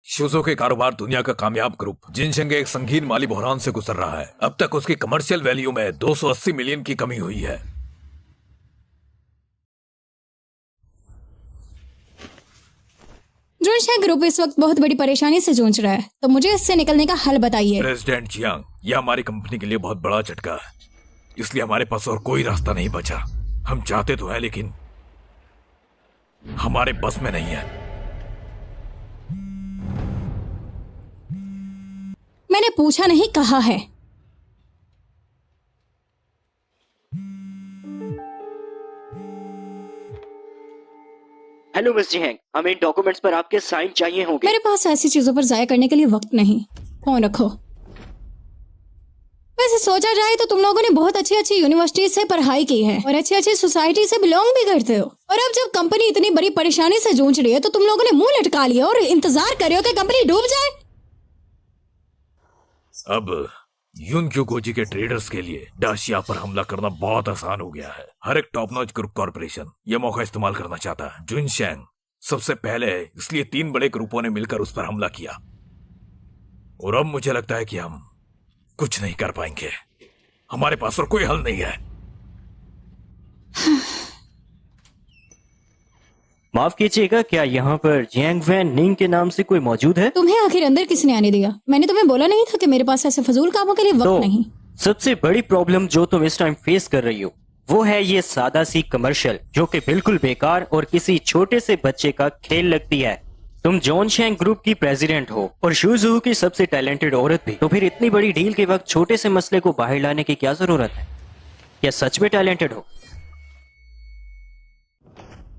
शूजों के कारोबार दुनिया का कामयाब ग्रुप जिनशेंग एक संगीन माली बहरान से गुजर रहा है। अब तक उसकी कमर्शियल वैल्यू में 280 मिलियन की कमी हुई है। जिनशेंग ग्रुप इस वक्त बहुत बड़ी परेशानी से जूझ रहा है, तो मुझे इससे निकलने का हल बताइए। प्रेसिडेंट जियांग, यह हमारी कंपनी के लिए बहुत बड़ा झटका है, इसलिए हमारे पास और कोई रास्ता नहीं बचा। हम चाहते तो हैं लेकिन हमारे बस में नहीं है। मैंने पूछा नहीं, कहा है। हेलो मिस जियांग, हमें इन डॉक्यूमेंट्स पर आपके साइन चाहिए होंगे। मेरे पास ऐसी चीजों पर जाया करने के लिए वक्त नहीं। फोन रखो। वैसे सोचा जाए तो तुम लोगों ने बहुत अच्छी अच्छी यूनिवर्सिटी से पढ़ाई की है और अच्छी अच्छी सोसाइटी से बिलोंग भी करते हो, और अब जब कंपनी इतनी बड़ी परेशानी से जूझ रही है तो तुम लोगों ने मुंह लटका लिया और इंतजार कर रहे हो कि कंपनी डूब जाए। अब यूनक्यू गोजी के ट्रेडर्स के लिए डाशिया पर हमला करना बहुत आसान हो गया है। हर एक टॉप नॉच ग्रुप कॉर्पोरेशन यह मौका इस्तेमाल करना चाहता है। जिनशेंग सबसे पहले है, इसलिए 3 बड़े ग्रुपों ने मिलकर उस पर हमला किया, और अब मुझे लगता है कि हम कुछ नहीं कर पाएंगे। हमारे पास और कोई हल नहीं है। माफ कीजिएगा, क्या यहाँ पर जियांग वैन निंग के नाम से कोई मौजूद है? तुम्हें आखिर अंदर किसने आने दिया? मैंने तुम्हें बोला नहीं था कि मेरे पास ऐसे फजूल कामों के लिए वक्त नहीं। सबसे बड़ी प्रॉब्लम जो तुम इस टाइम फेस कर रही हो वो है ये सादा सी कमर्शियल, जो कि बिल्कुल बेकार और किसी छोटे से बच्चे का खेल लगती है। तुम जिनशेंग ग्रुप की प्रेसिडेंट हो और शूजू की सबसे टैलेंटेड औरत भी, तो फिर इतनी बड़ी डील के वक्त छोटे से मसले को बाहर लाने की क्या जरूरत है? क्या सच में टैलेंटेड हो?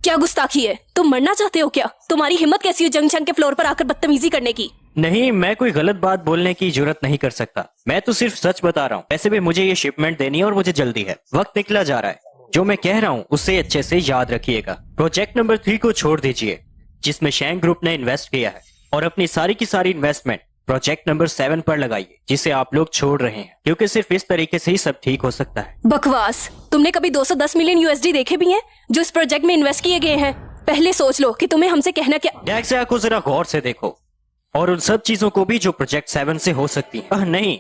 क्या गुस्ताखी है? तुम मरना चाहते हो क्या? तुम्हारी हिम्मत कैसी है जंक्शन के फ्लोर पर आकर बदतमीजी करने की? नहीं, मैं कोई गलत बात बोलने की जरूरत नहीं कर सकता। मैं तो सिर्फ सच बता रहा हूँ। वैसे भी मुझे ये शिपमेंट देनी है और मुझे जल्दी है। वक्त निकला जा रहा है। जो मैं कह रहा हूँ उससे अच्छे से याद रखिएगा। प्रोजेक्ट नंबर 3 को छोड़ दीजिए, जिसमें शेंग ग्रुप ने इन्वेस्ट किया है, और अपनी सारी की सारी इन्वेस्टमेंट प्रोजेक्ट नंबर 7 पर लगाइए, जिसे आप लोग छोड़ रहे हैं, क्योंकि सिर्फ इस तरीके से ही सब ठीक हो सकता है। बकवास। तुमने कभी 210 मिलियन यूएसडी देखे भी हैं जो इस प्रोजेक्ट में इन्वेस्ट किए गए हैं? पहले सोच लो कि तुम्हें हमसे कहना क्या। डेक्सा को जरा गौर से देखो, और उन सब चीजों को भी जो प्रोजेक्ट 7 से हो सकती है। नहीं,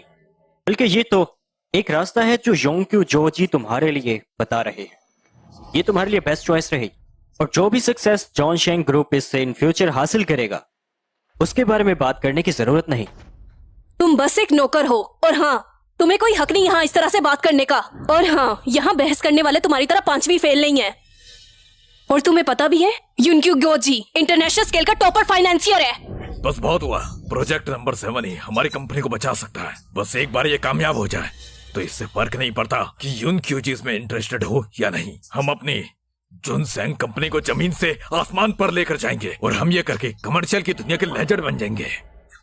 बल्कि ये तो एक रास्ता है जो योंग्क्यू जोजी तुम्हारे लिए बता रहे हैं। ये तुम्हारे लिए बेस्ट चॉइस रहेगी, और जो भी सक्सेस जिनशेंग ग्रुप इससे इन फ्यूचर हासिल करेगा उसके बारे में बात करने की जरूरत नहीं। तुम बस एक नौकर हो, और हाँ, तुम्हें कोई हक नहीं यहाँ इस तरह से बात करने का। और हाँ, यहाँ बहस करने वाले तुम्हारी तरह 5वीं फेल नहीं है। और तुम्हें पता भी है, यूनक्यू गोजी इंटरनेशनल स्केल का टॉपर फाइनेंसियर है। बस बहुत हुआ। प्रोजेक्ट नंबर 7 ही हमारी कंपनी को बचा सकता है। बस एक बार ये कामयाब हो जाए तो इससे फर्क नहीं पड़ता कि यूनक्यू जी इसमें इंटरेस्टेड हो या नहीं। हम अपनी जिनशेंग कंपनी को जमीन से आसमान पर लेकर जाएंगे, और हम ये करके कमर्शियल की दुनिया के लेजेंड बन जाएंगे।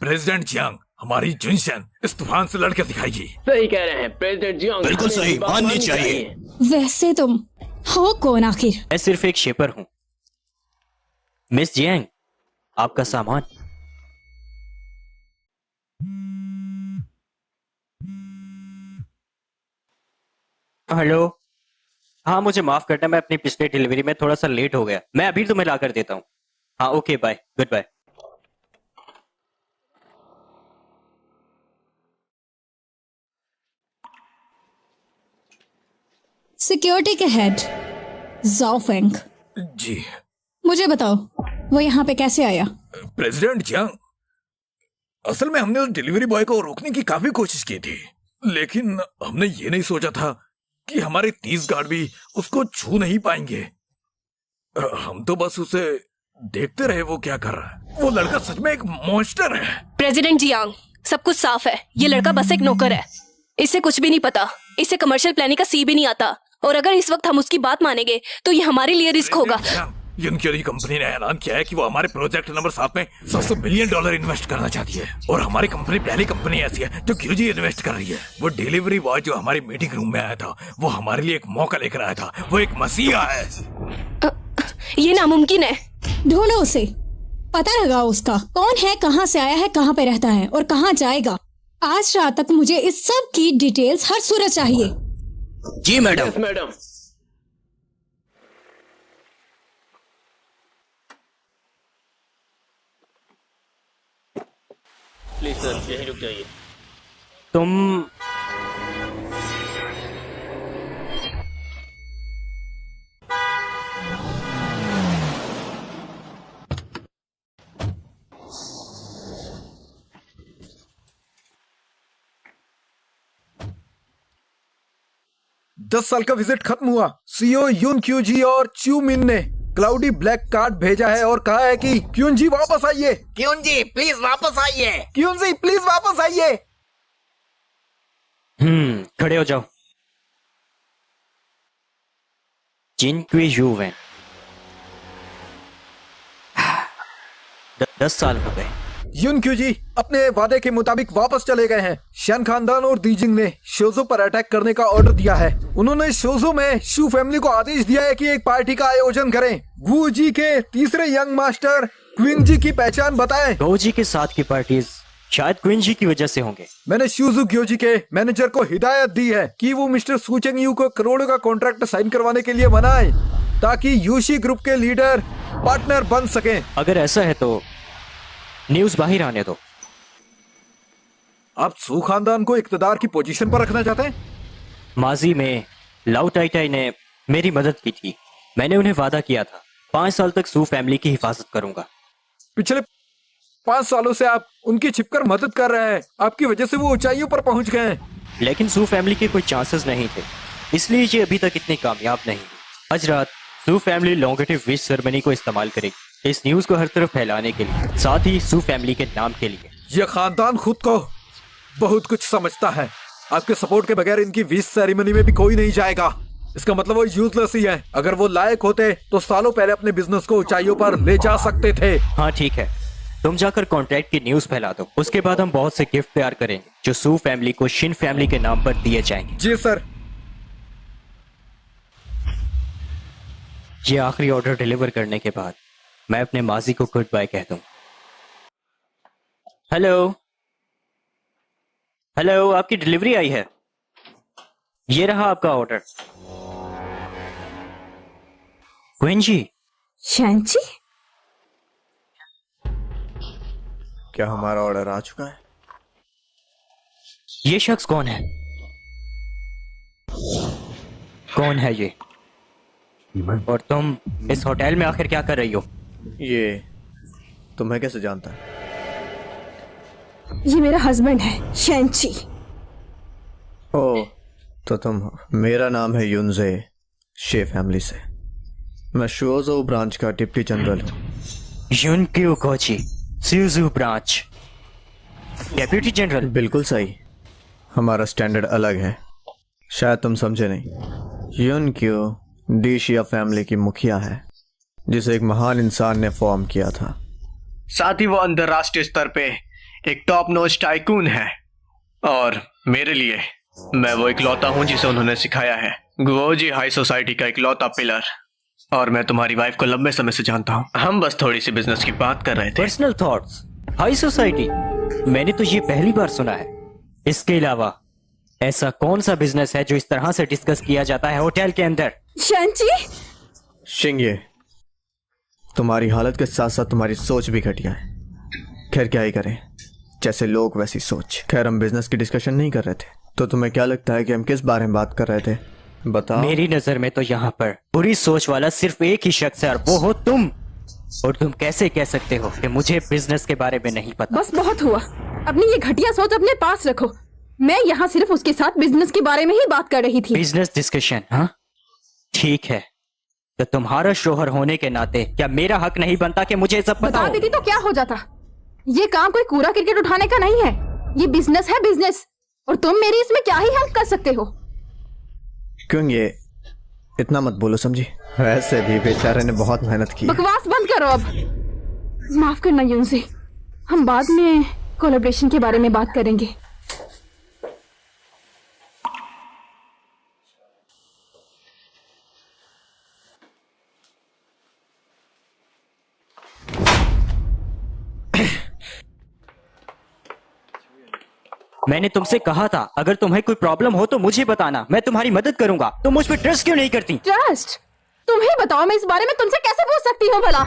प्रेसिडेंट जियांग हमारी जिनशेंग इस तूफान से लड़कर दिखाएगी। सही कह रहे हैं प्रेसिडेंट जियांग, बिल्कुल सही, माननी चाहिए। वैसे तुम हो कौन आखिर? मैं सिर्फ एक शिपर हूं। मिस जियांग, आपका सामान। हेलो। हाँ, मुझे माफ करना, मैं अपनी पिछली डिलीवरी में थोड़ा सा लेट हो गया। मैं अभी तुम्हें ला कर देता हूँ। हाँ, okay, bye, good bye. Security के हेड जाओ फेंग, जी मुझे बताओ वो यहाँ पे कैसे आया? प्रेसिडेंट जियांग, असल में हमने उस डिलीवरी बॉय को रोकने की काफी कोशिश की थी, लेकिन हमने ये नहीं सोचा था कि हमारे 30 गार्ड भी उसको छू नहीं पाएंगे। हम तो बस उसे देखते रहे वो क्या कर रहा है। वो लड़का सच में एक मॉन्स्टर है। प्रेसिडेंट जियांग, सब कुछ साफ है। ये लड़का बस एक नौकर है। इसे कुछ भी नहीं पता। इसे कमर्शियल प्लानिंग का सी भी नहीं आता, और अगर इस वक्त हम उसकी बात मानेंगे तो ये हमारे लिए रिस्क होगा। यूनक्यू कंपनी ने ऐलान किया है कि वो हमारे प्रोजेक्ट नंबर 7 में $700 मिलियन इन्वेस्ट करना चाहती है, और हमारी कंपनी पहली कंपनी ऐसी है जो क्यूजी इन्वेस्ट कर रही है। वो डिलीवरी बॉय जो हमारी मीटिंग रूम में आया था, वो हमारे लिए एक मौका लेकर आया था। वो एक मसीहा है। ये नामुमकिन है। ढूंढो उसे, पता लगाओ उसका कौन है, कहाँ से आया है, कहाँ पे रहता है और कहाँ जाएगा। आज रात तक मुझे इस सब की डिटेल्स हर सूरत चाहिए। जी मैडम। मैडम, सर यहीं रुक जाइए। तुम 10 साल का विजिट खत्म हुआ। सीईओ यून क्यूजी और च्यू मिन ने क्लाउडी ब्लैक कार्ड भेजा है और कहा है कि क्यून जी वापस आइए। क्यों जी प्लीज वापस आइए। क्यून जी प्लीज वापस आइए। खड़े हो जाओ। जिन क्वी यू वैन 10 साल हो गए। यून क्यूजी अपने वादे के मुताबिक वापस चले गए हैं। शन खानदान और दीजिंग ने शोजो पर अटैक करने का ऑर्डर दिया है। उन्होंने शोजो में शू फैमिली को आदेश दिया है कि एक पार्टी का आयोजन करें। वू जी के तीसरे यंग मास्टर क्विन जी की पहचान बताएं। गो जी के साथ की पार्टीज शायद क्विन जी की वजह से होंगे। मैंने शूजू ग्योजी के मैनेजर को हिदायत दी है कि वो मिस्टर सूचेंग यू को करोड़ों का कॉन्ट्रैक्ट साइन करवाने के लिए मनाए ताकि यूशी ग्रुप के लीडर पार्टनर बन सकें। अगर ऐसा है तो न्यूज बाहर आने दो। आप सू खानदान को इक्तदार की पोजीशन पर रखना चाहते हैं? माजी में लाउ टाई टाई ने मेरी मदद की थी। मैंने उन्हें वादा किया था 5 साल तक सू फैमिली की हिफाजत करूंगा। पिछले 5 सालों से आप उनकी छिपकर मदद कर रहे हैं। आपकी वजह से वो ऊंचाइयों पर पहुंच गए हैं। लेकिन सू फैमिली के कोई चांसेस नहीं थे, इसलिए ये अभी तक इतनी कामयाब नहीं हुई। आज रात सू फैमिली लॉन्गेटिव विश सेरेमनी को इस्तेमाल करेगी इस न्यूज को हर तरफ फैलाने के लिए, साथ ही सू फैमिली के नाम के लिए। ये खानदान खुद को बहुत कुछ समझता है। आपके सपोर्ट के बगैर इनकी विश सेरेमनी में भी कोई नहीं जाएगा। इसका मतलब वो यूजलेस ही है। अगर वो लायक होते तो सालों पहले अपने बिजनेस को ऊंचाइयों पर ले जा सकते थे। हाँ ठीक है, तुम जाकर कॉन्ट्रैक्ट की न्यूज फैला दो। उसके बाद हम बहुत से गिफ्ट तैयार करेंगे जो सू फैमिली को शिन फैमिली के नाम पर दिए जाएंगे। जी सर। ये आखिरी ऑर्डर डिलीवर करने के बाद मैं अपने माजी को गुड बाय कह दूं। हेलो हेलो, आपकी डिलीवरी आई है। ये रहा आपका ऑर्डर। क्वीन जी। शैंची, क्या हमारा ऑर्डर आ चुका है? ये शख्स कौन है? कौन है ये? और तुम इस होटल में आखिर क्या कर रही हो? ये तुम्हें कैसे जानता है? ये मेरा हस्बैंड है शैंची। ओ, तो तुम। मेरा नाम है युनजे शे फैमिली से। मैं शोजो ब्रांच का डिप्टी जनरल हूँ। युनक्यू कोची स्यूजू ब्रांच डेप्यूटी जनरल। बिल्कुल सही। हमारा स्टैंडर्ड अलग है, शायद तुम समझे नहीं। युनक्यू डीशिया फैमिली की मुखिया है जिसे एक महान इंसान ने फॉर्म किया था। साथ ही वो अंतरराष्ट्रीय स्तर पे एक टॉप नॉच टाइकून है। और मेरे लिए मैं वो इकलौता हूँ जिसे उन्होंने सिखाया है। गुओजी हाई सोसाइटी का इकलौता पिलर। और मैं तुम्हारी वाइफ को लंबे समय से जानता हूँ। हम बस थोड़ी सी बिजनेस की बात कर रहे थे। पर्सनल थॉट्स, हाई सोसाइटी, मैंने तो ये पहली बार सुना है। इसके अलावा ऐसा कौन सा बिजनेस है जो इस तरह से डिस्कस किया जाता है होटल के अंदर? शैंची, शिंगे, तुम्हारी हालत के साथ साथ तुम्हारी सोच भी घटिया है। खैर क्या ही करें, जैसे लोग वैसी सोच। खैर हम बिजनेस की डिस्कशन नहीं कर रहे थे, तो तुम्हें क्या लगता है कि हम किस बारे में बात कर रहे थे? बताओ। मेरी नजर में तो यहाँ पर बुरी सोच वाला सिर्फ एक ही शख्स है और वो हो तुम। और तुम कैसे कह सकते हो कि मुझे बिजनेस के बारे में नहीं पता? बस बहुत हुआ। अपनी ये घटिया सोच अपने पास रखो। मैं यहाँ सिर्फ उसके साथ बिजनेस के बारे में ही बात कर रही थी। Business discussion? हाँ ठीक है, तो तुम्हारा शोहर होने के नाते क्या मेरा हक नहीं बनता कि मुझे सब पता बता हो? देती तो क्या हो जाता। ये काम कोई कूड़ा क्रिकेट उठाने का नहीं है। ये बिजनेस है, बिजनेस। और तुम मेरी इसमें क्या ही हेल्प कर सकते हो? क्यों ये इतना मत बोलो, समझी? वैसे भी बेचारे ने बहुत मेहनत की। बकवास बंद करो अब। माफ करना यूनसे, हम बाद में कोलैबोरेशन के बारे में बात करेंगे। मैंने तुमसे कहा था अगर तुम्हें कोई प्रॉब्लम हो तो मुझे बताना, मैं तुम्हारी मदद करूंगा। तुम मुझ पर ट्रस्ट क्यों नहीं करती? ट्रस्ट? तुम ही बताओ, मैं इस बारे में तुमसे कैसे पूछ सकती हूँ भला?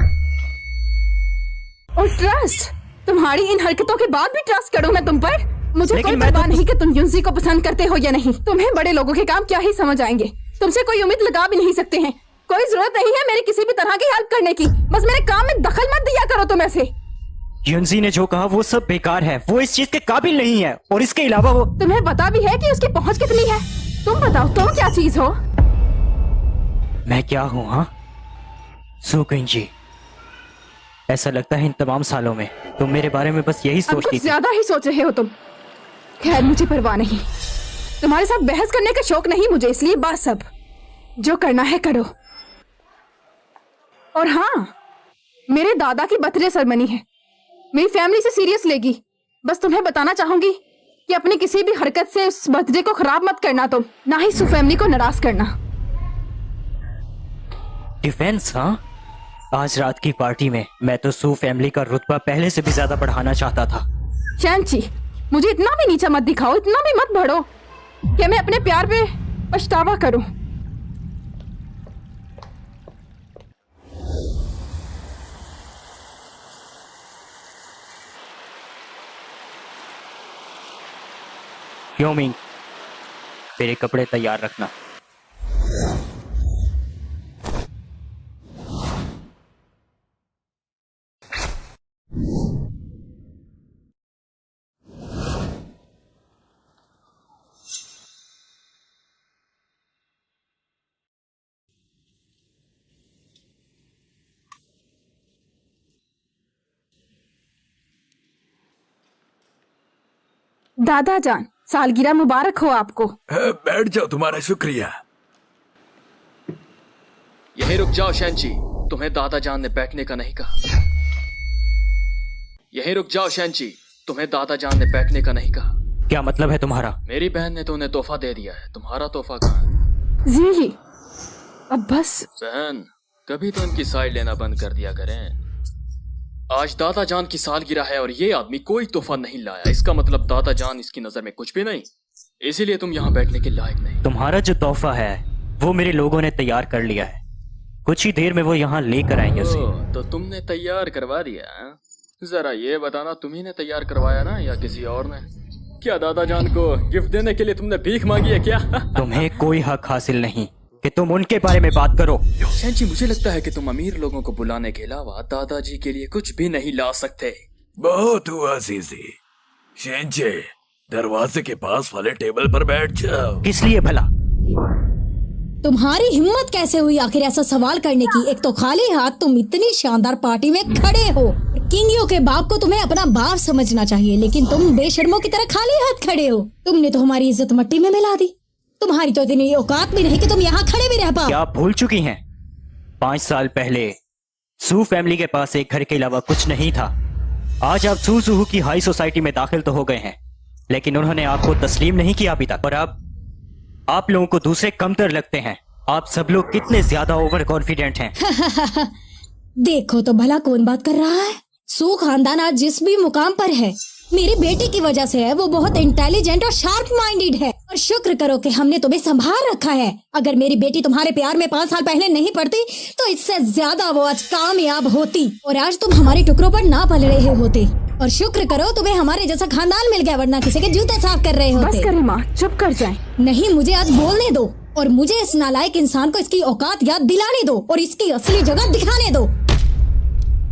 और ट्रस्ट तुम्हारी इन हरकतों के बाद भी ट्रस्ट करूं मैं तुम पर? मुझे लेकिन कोई मैं परवाह तो- नहीं कि तुम युनजी को पसंद करते हो या नहीं। तुम्हें बड़े लोगों के काम क्या ही समझ आएंगे। तुमसे कोई उम्मीद लगा भी नहीं सकते हैं। कोई जरूरत नहीं है मेरी किसी भी तरह की हेल्प करने की। बस मेरे काम में दखल मत दिया करो तुम ऐसे। युनजी ने जो कहा वो सब बेकार है, वो इस चीज के काबिल नहीं है, और इसके अलावा वो तुम्हें पता भी है कि उसकी पहुंच कितनी है? तुम बताओ तुम क्या चीज हो? मैं क्या हूँ? हाँ, सुकिंजी, ऐसा लगता है इन तमाम सालों में तुम मेरे बारे में बस यही अब सोचती कुछ थी। ज्यादा ही सोच रहे हो तुम। खैर मुझे परवाह नहीं, तुम्हारे साथ बहस करने का शौक नहीं मुझे, इसलिए बस अब जो करना है करो। और हाँ, मेरे दादा की बर्थडे सेरेमनी है, मेरी फैमिली से सीरियस लेगी। बस तुम्हें बताना चाहूंगी कि अपनी किसी भी हरकत से उस बर्थडे को खराब मत करना तुम, ना ही सू फैमिली को नाराज करना। डिफेंस? हाँ, आज रात की पार्टी में मैं तो सू फैमिली का रुतबा पहले से भी ज्यादा बढ़ाना चाहता था। शैनची, मुझे इतना भी नीचा मत दिखाओ, इतना भी मत बढ़ो कि मैं अपने प्यार पे पछतावा करूं। क्यों मिंग, तेरे कपड़े तैयार रखना। दादा जान, सालगिरह मुबारक हो आपको। बैठ जाओ, तुम्हारा शुक्रिया। यहीं रुक जाओ शैनची, तुम्हें दादा जान ने बैठने का नहीं कहा। यहीं रुक जाओ शैनची, तुम्हें दादा जान ने बैठने का नहीं कहा। क्या मतलब है तुम्हारा? मेरी बहन ने तो उन्हें तोहफा दे दिया है, तुम्हारा तोहफा कहाँ है? जी अब बस। बहन, कभी तो इनकी साइड लेना बंद कर दिया करें। आज दादा जान की सालगिरह है और ये आदमी कोई तोहफा नहीं लाया, इसका मतलब दादा जान इसकी नजर में कुछ भी नहीं, इसीलिए तुम यहाँ बैठने के लायक नहीं। तुम्हारा जो तोहफा है वो मेरे लोगों ने तैयार कर लिया है, कुछ ही देर में वो यहाँ लेकर आएंगे उसे। तो तुमने तैयार करवा दिया? जरा ये बताना, तुम्ही ने तैयार करवाया ना या किसी और ने? क्या दादा जान को गिफ्ट देने के लिए तुमने भीख मांगी है क्या? तुम्हें कोई हक हासिल नहीं कि तुम उनके बारे में बात करो। शैनची, मुझे लगता है कि तुम अमीर लोगों को बुलाने के अलावा दादाजी के लिए कुछ भी नहीं ला सकते। बहुत हुआ सीसी। शेंचे, दरवाजे के पास वाले टेबल पर बैठ जाओ। किस लिए भला? तुम्हारी हिम्मत कैसे हुई आखिर ऐसा सवाल करने की? एक तो खाली हाथ तुम इतनी शानदार पार्टी में खड़े हो। किंगियों के बाप को तुम्हें अपना बाप समझना चाहिए, लेकिन तुम बेशर्मों की तरह खाली हाथ खड़े हो। तुमने तो हमारी इज्जत मिट्टी में मिला दी। तुम्हारी तो इतनी औकात भी नहीं कि तुम यहाँ खड़े भी रह पाओ। क्या आप भूल चुकी हैं? 5 साल पहले सू फैमिली के पास एक घर के अलावा कुछ नहीं था। आज आप सू सुहू की हाई सोसाइटी में दाखिल तो हो गए हैं, लेकिन उन्होंने आपको तस्लीम नहीं किया अभी तक। और अब आप लोगों को दूसरे कमतर लगते हैं। आप सब लोग कितने ज्यादा ओवर कॉन्फिडेंट हैं। देखो तो भला कौन बात कर रहा है। सू खानदान आज जिस भी मुकाम पर है मेरी बेटी की वजह से है। वो बहुत इंटेलिजेंट और शार्प माइंडेड है, और शुक्र करो कि हमने तुम्हें संभाल रखा है। अगर मेरी बेटी तुम्हारे प्यार में 5 साल पहले नहीं पड़ती तो इससे ज्यादा वो आज कामयाब होती, और आज तुम हमारे टुकड़ों पर ना पल रहे होते। और शुक्र करो तुम्हें हमारे जैसा खानदान मिल गया, वरना किसी के जूते साफ कर रहे होते। बस करें माँ, चुप कर जाएं। नहीं, मुझे आज बोलने दो, और मुझे इस नालायक इंसान को इसकी औकात याद दिलाने दो और इसकी असली जगह दिखाने दो।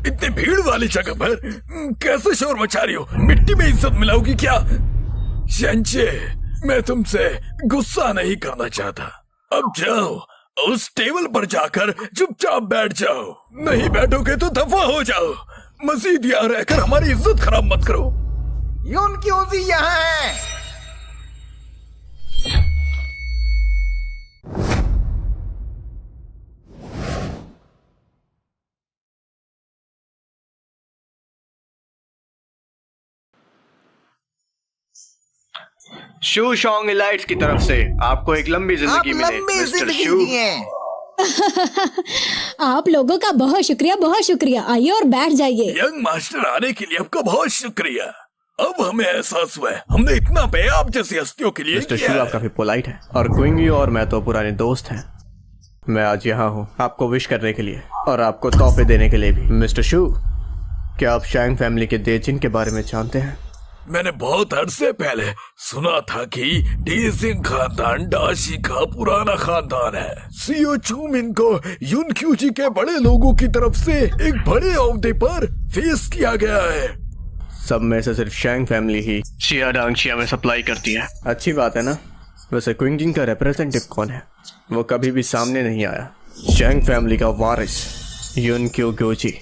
इतनी भीड़ वाली जगह पर कैसे शोर मचा रही हो? मिट्टी में इज्जत मिलाओगी क्या? शेंचे, मैं तुमसे गुस्सा नहीं करना चाहता। अब जाओ उस टेबल पर जाकर चुपचाप बैठ जाओ। नहीं बैठोगे तो दफा हो जाओ। मजीद यहाँ रहकर हमारी इज्जत खराब मत करो। युनक्यूजी यहाँ है। शू शोंग इलाइट्स की तरफ से आपको एक लंबी आप जिंदगी मिले लंबी मिस्टर जिंदगी शू। जिए। आप लोगों का बहुत शुक्रिया, बहुत शुक्रिया। आइए और बैठ जाइए। यंग मास्टर आने के लिए आपका बहुत शुक्रिया। अब हमें एहसास हुआ है हमने इतना पे आप जैसी हस्तियों के लिए मिस्टर किया शू है। आप काफी पोलाइट है, और क्विंगी और मैं तो पुराने दोस्त हैं। मैं आज यहाँ हूँ आपको विश करने के लिए और आपको तोहफे देने के लिए भी। मिस्टर शू, क्या आप शैंग फैमिली के देजिन के बारे में जानते हैं? मैंने बहुत अरसे पहले सुना था कि डी सिंह खानदान डाशी का पुराना खानदान है। सीओ चूमिन को यूनक्यूजी के बड़े लोगों की तरफ से एक बड़े ओहदे पर फेस किया गया है। सब में से सिर्फ शैंग फैमिली ही शिया में सप्लाई करती है। अच्छी बात है ना। वैसे क्विंगजिन का रिप्रेजेंटेटिव कौन है? वो कभी भी सामने नहीं आया। शैंग फैमिली का वारिस यूनक्यू ग्योजी,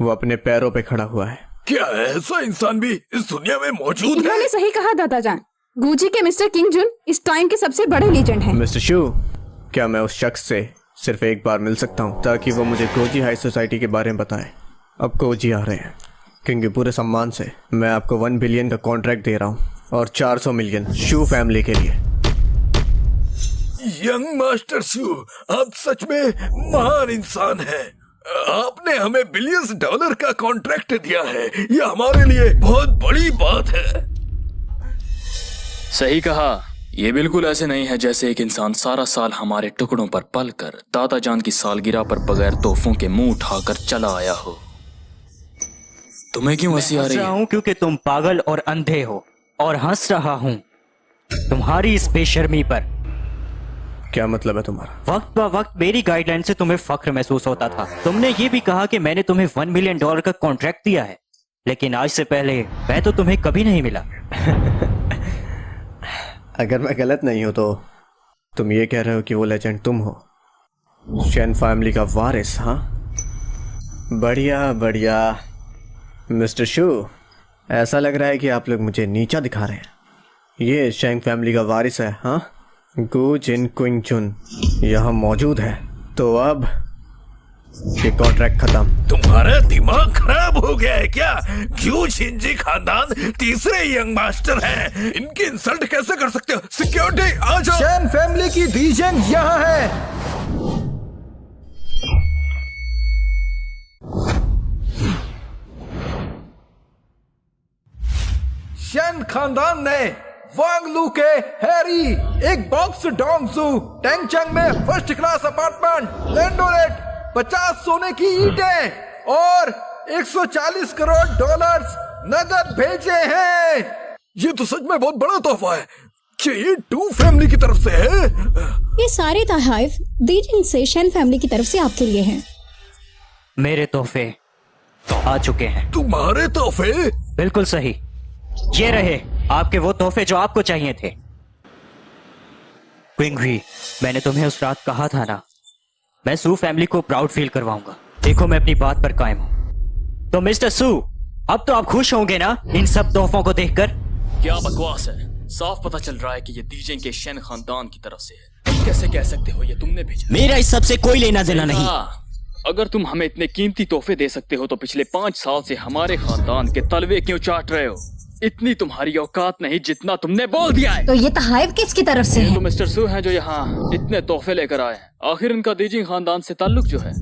वो अपने पैरों पे खड़ा हुआ है। क्या ऐसा इंसान भी इस दुनिया में मौजूद है? उन्होंने सही कहा दादा जान। गुजी के मिस्टर किंग जुन इस टाइम के सबसे बड़े लीजेंड हैं। मिस्टर शू, क्या मैं उस शख्स से सिर्फ एक बार मिल सकता हूँ ताकि वो मुझे गोजी हाई सोसाइटी के बारे में बताए? अब गोजी आ रहे हैं क्योंकि पूरे सम्मान से मैं आपको 1 बिलियन का कॉन्ट्रैक्ट दे रहा हूँ और 400 मिलियन शू फैमिली के लिए। यंग मास्टर शू, आप सच में महान इंसान हैं। आपने हमें बिलियंस डॉलर का कॉन्ट्रैक्ट दिया है, यह हमारे लिए बहुत बड़ी बात है। सही कहा। ये बिल्कुल ऐसे नहीं है जैसे एक इंसान सारा साल हमारे टुकड़ों पर पलकर दादा जान की सालगिरह पर बगैर तोहफों के मुंह उठाकर चला आया हो। तुम्हें क्यों हंसी आ रही है? क्योंकि तुम पागल और अंधे हो, और हंस रहा हूँ तुम्हारी इस बेशर्मी पर। क्या मतलब है तुम्हारा? वक्त ब वक्त मेरी गाइडलाइन से तुम्हें फख्र महसूस होता था। तुमने ये भी कहा कि मैंने तुम्हें 1 मिलियन डॉलर का कॉन्ट्रैक्ट दिया है, लेकिन आज से पहले मैं तो तुम्हें कभी नहीं मिला। अगर मैं गलत नहीं हूं तो तुम ये कह रहे हो कि वो लेजेंड तुम हो, शैन फैमिली का वारिस? हाँ, बढ़िया बढ़िया। मिस्टर शू, ऐसा लग रहा है कि आप लोग मुझे नीचा दिखा रहे हैं। ये शैंग फैमिली का वारिस है। हाँ, गु जिन क्विंग जुन यहाँ मौजूद है, तो अब ये कॉन्ट्रैक्ट खत्म। तुम्हारा दिमाग खराब हो गया है क्या? ग्यू छिंजी खानदान तीसरे यंग मास्टर हैं, इनकी इंसल्ट कैसे कर सकते हो? सिक्योरिटी आ जाओ। शैन फैमिली की डीजेंग यहाँ है। शैन खानदान ने वांग लू के हैरी, एक बॉक्स डोंगजू, टेंगचंग में फर्स्ट क्लास अपार्टमेंट, लैंडोरेट, 50 सोने की ईंटें और 140 करोड़ डॉलर्स नगद भेजे हैं। ये तो सच में बहुत बड़ा तोहफा है। क्या ये टू फैमिली की तरफ से है? ये सारे तोहफे दीजिन से शैन फैमिली की तरफ से आपके लिए हैं। मेरे तोहफे आ चुके हैं। तुम्हारे तोहफे? बिल्कुल सही, ये रहे आपके वो तोहफे जो आपको चाहिए थे। क्विंगवी, मैंने तुम्हें उस रात कहा था ना, मैं सू फैमिली को प्राउड फील करवाऊंगा। देखो मैं अपनी बात पर कायम हूं। तो मिस्टर सू, अब तो आप खुश होंगे ना इन सब तोहफों को देखकर? क्या बकवास है। साफ पता चल रहा है कि ये दीजें के शैन खानदान की तरफ से है। तुम कैसे कह सकते हो ये तुमने भेजा? मेरा इस सब से कोई लेना देना नहीं। अगर तुम हमें इतने कीमती तोहफे दे सकते हो तो पिछले 5 साल से हमारे खानदान के तलवे क्यों चाट रहे हो? इतनी तुम्हारी औकात नहीं जितना तुमने बोल दिया है। तो ये तोहफे किसकी तरफ से ये तो मिस्टर सू हैं जो यहाँ इतने तोहफे लेकर आए हैं। आखिर इनका दीजिंग खानदान से ताल्लुक जो है,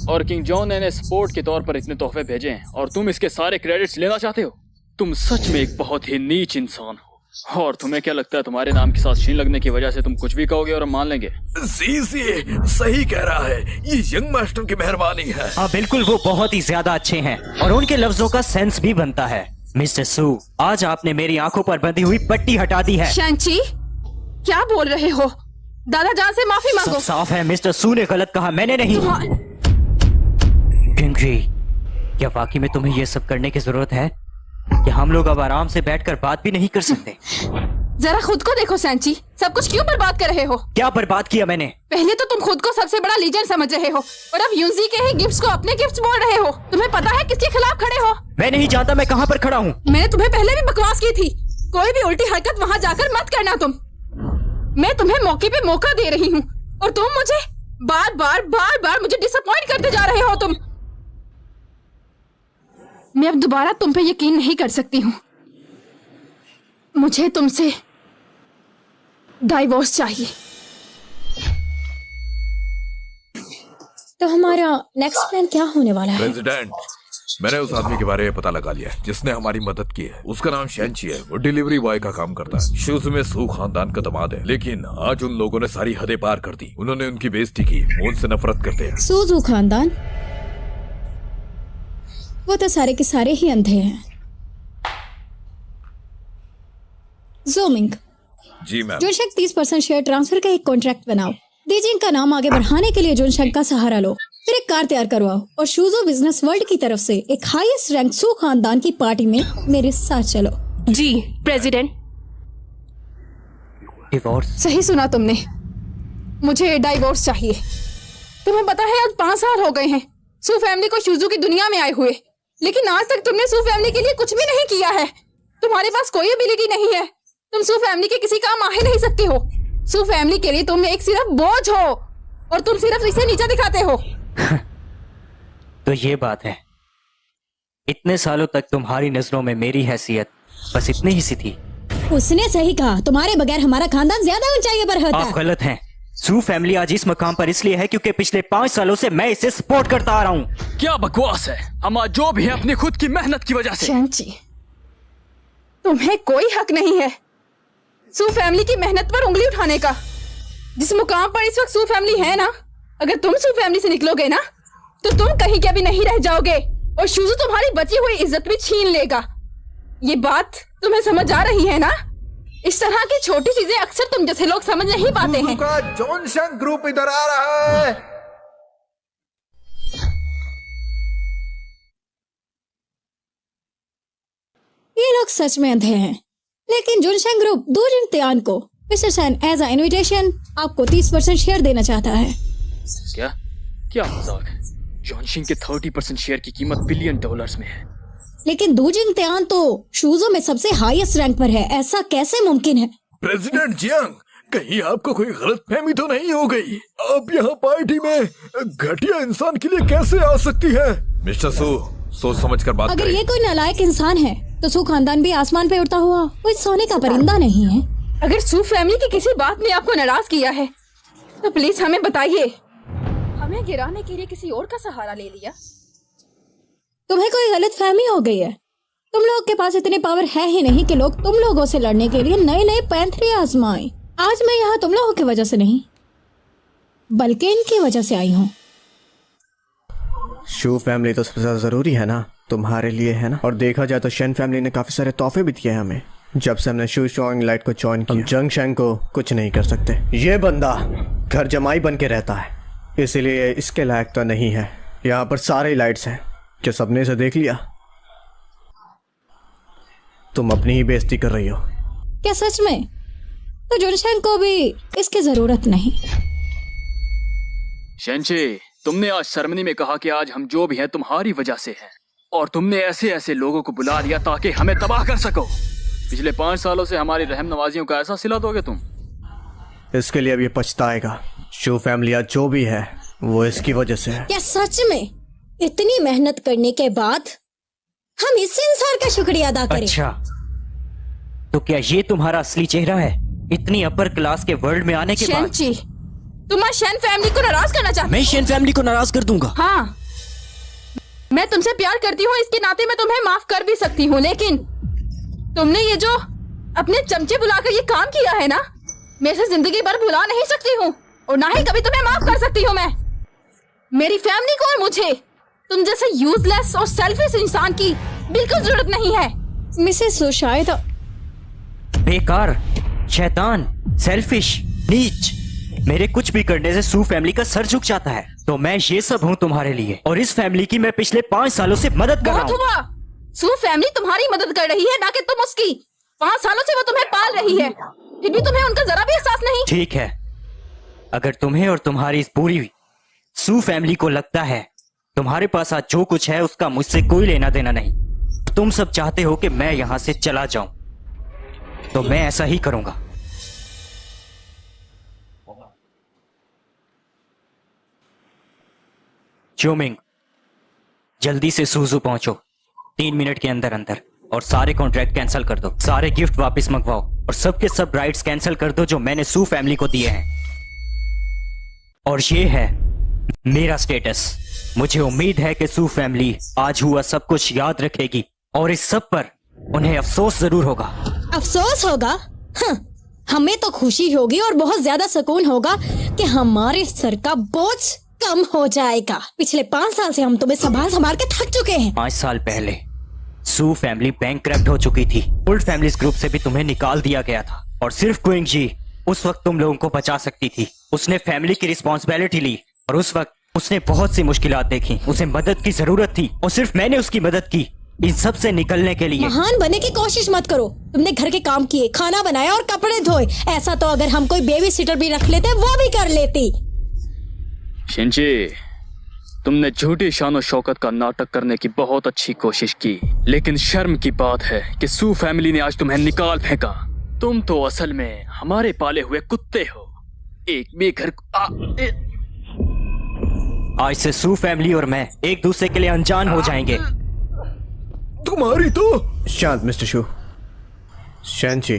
और किंग जॉन ने सपोर्ट के तौर पर इतने तोहफे भेजे हैं और तुम इसके सारे क्रेडिट्स लेना चाहते हो? तुम सच में एक बहुत ही नीच इंसान हो। और तुम्हें क्या लगता है तुम्हारे नाम के साथ शीन लगने की वजह से तुम कुछ भी कहोगे और हम मान लेंगे? सही कह रहा है, ये यंग मास्टर की मेहरबानी है। हाँ बिल्कुल, वो बहुत ही ज्यादा अच्छे हैं और उनके लफ्जों का सेंस भी बनता है। मिस्टर सू, आज आपने मेरी आंखों पर बंधी हुई पट्टी हटा दी है। शैंची, क्या बोल रहे हो? दादा जान से माफी मांगो। सब साफ है, मिस्टर सू ने गलत कहा, मैंने नहीं। किंगरी, क्या वाकई में तुम्हें ये सब करने की जरूरत है कि हम लोग अब आराम से बैठकर बात भी नहीं कर सकते? जरा खुद को देखो सैंची, सब कुछ क्यों बर्बाद कर रहे हो? क्या बर्बाद किया मैंने? पहले तो तुम खुद को सबसे बड़ा लीजेंड समझ रहे हो और अब यूजी के ही गिफ्ट्स को अपने गिफ्ट्स बोल रहे हो। तुम्हें पता है किसके खिलाफ खड़े हो? मैं नहीं जानता मैं कहाँ पर खड़ा हूँ। मैंने तुम्हें पहले भी बकवास की थी, कोई भी उल्टी हरकत वहाँ जाकर मत करना तुम। मैं तुम्हें मौके पे मौका दे रही हूँ और तुम मुझे बार बार मुझे डिसअपॉइंट करते जा रहे हो तुम। मैं अब दोबारा तुम पे यकीन नहीं कर सकती हूँ। मुझे तुमसे डाइवोर्स चाहिए। तो हमारा नेक्स्ट प्लान क्या होने वाला है? प्रेसिडेंट, मैंने उस आदमी के बारे में पता लगा लिया है जिसने हमारी मदद की है। उसका नाम शैंची है, वो डिलीवरी बॉय का काम करता है। शूज में सू खानदान का दामाद है, लेकिन आज उन लोगों ने सारी हदें पार कर दी। उन्होंने उनकी बेइज्जती की, वो उनसे नफरत करते हैं। सूजू खानदान? वो तो सारे के सारे ही अंधे हैं। जोमिंग, जी मैम। जुनशंग 30% शेयर ट्रांसफर का एक कॉन्ट्रैक्ट बनाओ। दीजिंग का नाम आगे बढ़ाने के लिए जुनशंग का सहारा लो। फिर एक कार तैयार करवाओ और शूजो बिजनेस वर्ल्ड की तरफ से एक हाईएस्ट रैंक सू खानदान की पार्टी में मेरे साथ चलो। जी प्रेसिडेंट। डिवोर्स? सही सुना तुमने, मुझे डाइवोर्स चाहिए। तुम्हें पता है आज 5 साल हो गए हैं सू फैमिली को शूजू की दुनिया में आए हुए, लेकिन आज तक तुमने सू फैमिली के लिए कुछ भी नहीं किया है। तुम्हारे पास कोई एबिलिटी नहीं है, तुम सू फैमिली के किसी काम आ ही नहीं सकती हो। सू फैमिली के लिए तुम एक सिर्फ बोझ हो और तुम सिर्फ इसे नीचा दिखाते हो। तो ये बात है, इतने सालों तक तुम्हारी नजरों में मेरी हैसियत बस इतनी ही सी थी। उसने सही कहा, तुम्हारे बगैर हमारा खानदान ज्यादा ऊंचाई पर होता आप है। गलत हैं। सू फैमिली आज इस मकाम पर इसलिए है क्योंकि पिछले 5 सालों से मैं इसे सपोर्ट करता आ रहा हूँ। क्या बकवास है, हम आज जो भी है अपनी खुद की मेहनत की वजह से। चैंची, तुम्हें कोई हक नहीं है सू फैमिली की मेहनत पर उंगली उठाने का। जिस मुकाम पर इस वक्त सू फैमिली है ना, अगर तुम सू फैमिली से निकलोगे ना तो तुम कहीं के भी नहीं रह जाओगे और शूजू तुम्हारी बची हुई इज्जत भी छीन लेगा। ये बात तुम्हें समझ आ रही है ना? इस तरह की छोटी चीजें अक्सर तुम जैसे लोग समझ नहीं पाते हैं। का जोनशंग ग्रुप इधर आ रहा है। ये लोग सच में अंधे हैं, लेकिन जुनशंग ग्रुप दूजिन त्यान को मिस्टर सैन एज अ इनविटेशन आपको 30% शेयर देना चाहता है। क्या क्या मजाक है? जॉनशिंग के 30% शेयर की कीमत $1 बिलियन में है। लेकिन दूजिन त्यान तो शूजो में सबसे हाईएस्ट रैंक पर है, ऐसा कैसे मुमकिन है? प्रेसिडेंट जियांग, कहीं आपको कोई गलतफहमी तो नहीं हो गई? आप यहाँ पार्टी में घटिया इंसान के लिए कैसे आ सकती है? मिस्टर सू, सोच समझ कर बात अगर करें। ये कोई नालायक इंसान है तो सू खानदान भी आसमान पे उड़ता हुआ कोई सोने का परिंदा नहीं है। अगर सू फैमिली की किसी बात ने आपको नाराज किया है तो प्लीज हमें बताइए। हमें गिराने के लिए किसी और का सहारा ले लिया। तुम्हें कोई गलत फहमी हो गई है। तुम लोग के पास इतनी पावर है ही नहीं कि लोग तुम लोगों से लड़ने के लिए नए नए पैंथरे आजमाएं। आज मैं यहाँ तुम लोगों की वजह से नहीं बल्कि इनकी वजह से आई हूँ। शू फैमिली तो सबसे ज्यादा जरूरी है ना, तुम्हारे लिए है ना। और देखा जाए तो शेन फैमिली ने काफी सारे तोहफे भी दिए हैं हमें। जब से हमने शू शोइंग लाइट को ज्वाइन किया, हम जंग शेंग को कुछ नहीं कर सकते। ये बंदा घर जमाई बन के रहता है, इसीलिए इसके लायक तो नहीं है। यहाँ पर सारे लाइट्स हैं, क्या सबने इसे देख लिया? तुम अपनी ही बेइज्जती कर रही हो। क्या सच में? तो जुनशंग को भी इसकी जरूरत नहीं। शेंचे, तुमने आज सेरेमनी में कहा कि आज हम जो भी हैं तुम्हारी वजह से हैं, और तुमने ऐसे ऐसे लोगों को बुला लिया ताकि हमें तबाह कर सको। पिछले 5 सालों से हमारी रहम नवाजियों का ऐसा सिला दोगे तुम? इसके लिए अब ये पछताएगा। शू फैमिली आज जो भी है वो इसकी वजह से है। क्या सच में? इतनी मेहनत करने के बाद हम इस इंसान का शुक्रिया अदा करें? अच्छा, तो क्या ये तुम्हारा असली चेहरा है इतनी अपर क्लास के वर्ल्ड में आने के बाद? शेंची, तुम आज शेन फैमिली को नाराज करना चाहते हो? मैं शेन फैमिली को नाराज कर दूंगा। हाँ, मैं तुमसे प्यार करती हूँ, इसके नाते मैं तुम्हें माफ कर भी सकती हूँ, लेकिन तुमने ये जो अपने चमचे बुलाकर ये काम किया है ना, मैं इसे जिंदगी भर भुला नहीं सकती हूँ और ना ही कभी तुम्हें माफ कर सकती हूँ। मैं मेरी फैमिली को और मुझे तुम जैसे यूजलेस और सेल्फिश इंसान की बिल्कुल जरूरत नहीं है। मिसेस सू शायद बेकार, शैतान, सेल्फिश, नीच, मेरे कुछ भी करने से सू फैमिली का सर झुक जाता है। तो मैं ये सब हूँ तुम्हारे लिए, और इस फैमिली की मैं पिछले 5 सालों से मदद कर रहा बहुत हूँ। हुआ, सू फैमिली तुम्हारी मदद कर रही है, ना कि तुम उसकी। 5 सालों से वो तुम्हें पाल रही है, फिर भी तुम्हें उनका जरा भी एहसास नहीं। ठीक है, अगर तुम्हें और तुम्हारी इस पूरी सू फैमिली को लगता है तुम्हारे पास आज जो कुछ है उसका मुझसे कोई लेना देना नहीं, तुम सब चाहते हो कि मैं यहां से चला जाऊं, तो मैं ऐसा ही करूंगा। चोमिंग, जल्दी से सूजू पहुंचो 3 मिनट के अंदर अंदर, और सारे कॉन्ट्रैक्ट कैंसिल कर दो, सारे गिफ्ट वापस मंगवाओ और सबके सब राइट्स कैंसिल कर दो जो मैंने सू फैमिली को दिए हैं। और ये है मेरा स्टेटस। मुझे उम्मीद है कि सू फैमिली आज हुआ सब कुछ याद रखेगी और इस सब पर उन्हें अफसोस जरूर होगा। अफसोस होगा? हाँ, हमें तो खुशी होगी और बहुत ज्यादा सुकून होगा कि हमारे सर का बोझ कम हो जाएगा। पिछले 5 साल से हम तुम्हें संभाल संभाल के थक चुके हैं। 5 साल पहले सू फैमिली बैंकक्रप्ट हो चुकी थी। ओल्ड फैमिलीज ग्रुप से भी तुम्हें निकाल दिया गया था और सिर्फ क्विंग जी उस वक्त तुम लोगों को बचा सकती थी। उसने फैमिली की रिस्पॉन्सिबिलिटी ली और उस वक्त उसने बहुत सी मुश्किलात देखी। उसे मदद की जरूरत थी और सिर्फ मैंने उसकी मदद की इन सब से निकलने के लिए। महान बनने की कोशिश मत करो। तुमने घर के काम किए, खाना बनाया और कपड़े धोए। ऐसा तो अगर हम कोई बेबी सिटर भी रख लेते वो भी कर लेती। शिंची, तुमने झूठी शान शौकत का नाटक करने की बहुत अच्छी कोशिश की, लेकिन शर्म की बात है कि सू फैमिली ने आज तुम्हें निकाल फेंका। तुम तो असल में हमारे पाले हुए कुत्ते हो। एक भी घर आज से सू फैमिली और मैं एक दूसरे के लिए अनजान हो जाएंगे। तुम्हारी तो शांत मिस्टर शू। शैनची,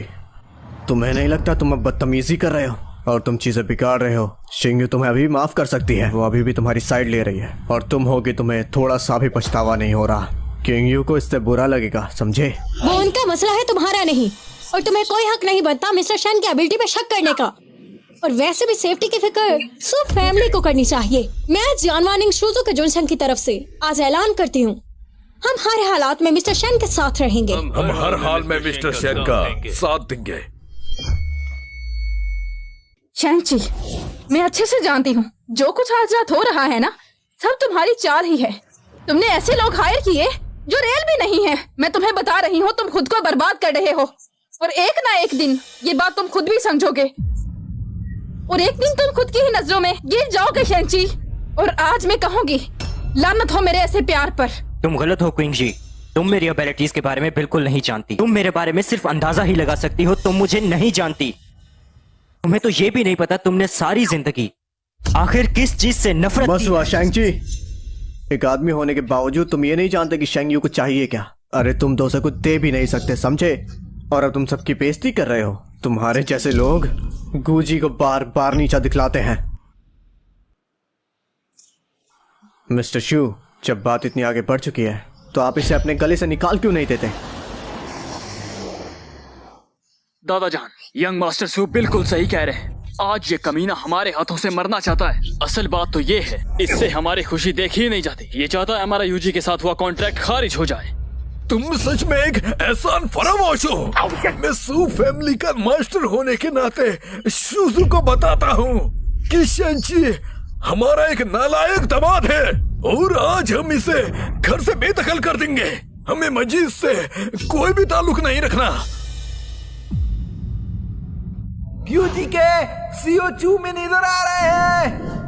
तुम्हें नहीं लगता तुम अब बदतमीजी कर रहे हो और तुम चीजें बिगाड़ रहे हो? शिंगयू तुम्हें अभी माफ कर सकती है, वो अभी भी तुम्हारी साइड ले रही है और तुम होगी तुम्हें थोड़ा सा भी पछतावा नहीं हो रहा। किंगयू को इससे बुरा लगेगा, समझे? वो उनका मसला है, तुम्हारा नहीं। और तुम्हें कोई हक नहीं बनता मिस्टर शन की एबिलिटी पे शक करने का। और वैसे भी सेफ्टी की फिक्र सू फैमिली को करनी चाहिए। मैं जानवानिंग शूजू के जुनसन की तरफ से आज ऐलान करती हूँ, हम हर हालात में मिस्टर शन के साथ रहेंगे। हम हर हाल में मिस्टर शन का साथ देंगे। शैनची, मैं अच्छे से जानती हूँ जो कुछ आज रात हो रहा है ना, सब तुम्हारी चाल ही है। तुमने ऐसे लोग हायर किए जो रेल भी नहीं है। मैं तुम्हें बता रही हूँ, तुम खुद को बर्बाद कर रहे हो और एक ना एक दिन ये बात तुम खुद भी समझोगे और एक दिन तुम खुद की ही नजरों में गिर जाओगे शैनची। और आज मैं कहूँगी, लानत हो मेरे ऐसे प्यार पर। तुम गलत हो क्विंग जी, तुम मेरी एबिलिटीज के बारे में बिल्कुल नहीं जानती। तुम मेरे बारे में सिर्फ अंदाजा ही लगा सकती हो, तुम मुझे नहीं जानती। तुम्हें तो ये भी नहीं पता तुमने सारी जिंदगी आखिर किस चीज से नफरत बस की। हुआ शैंगची, एक आदमी होने के बावजूद तुम ये नहीं जानते कि शेंगयू को चाहिए क्या। अरे तुम दो से कुछ दे भी नहीं सकते, समझे? और अब तुम सबकी बेइज्जती कर रहे हो। तुम्हारे जैसे लोग गूजी को बार बार नीचा दिखलाते हैं। मिस्टर शू, जब बात इतनी आगे बढ़ चुकी है तो आप इसे अपने गले से निकाल क्यों नहीं देते? दादा जान, यंग मास्टर सू बिल्कुल सही कह रहे हैं। आज ये कमीना हमारे हाथों से मरना चाहता है। असल बात तो ये है, इससे हमारी खुशी देखी ही नहीं जाती। ये चाहता है हमारा यूजी के साथ हुआ कॉन्ट्रैक्ट खारिज हो जाए। तुम सच में एक एहसान फरामोश हो। मैं सू फैमिली का मास्टर होने के नाते शूजू को बताता हूँ कि शेंची हमारा एक नालायक दामाद है और आज हम इसे घर से बेदखल कर देंगे। हमें मस्जिद से कोई भी ताल्लुक नहीं रखना। क्यूजी के सीओ चू में नजर आ रहे हैं।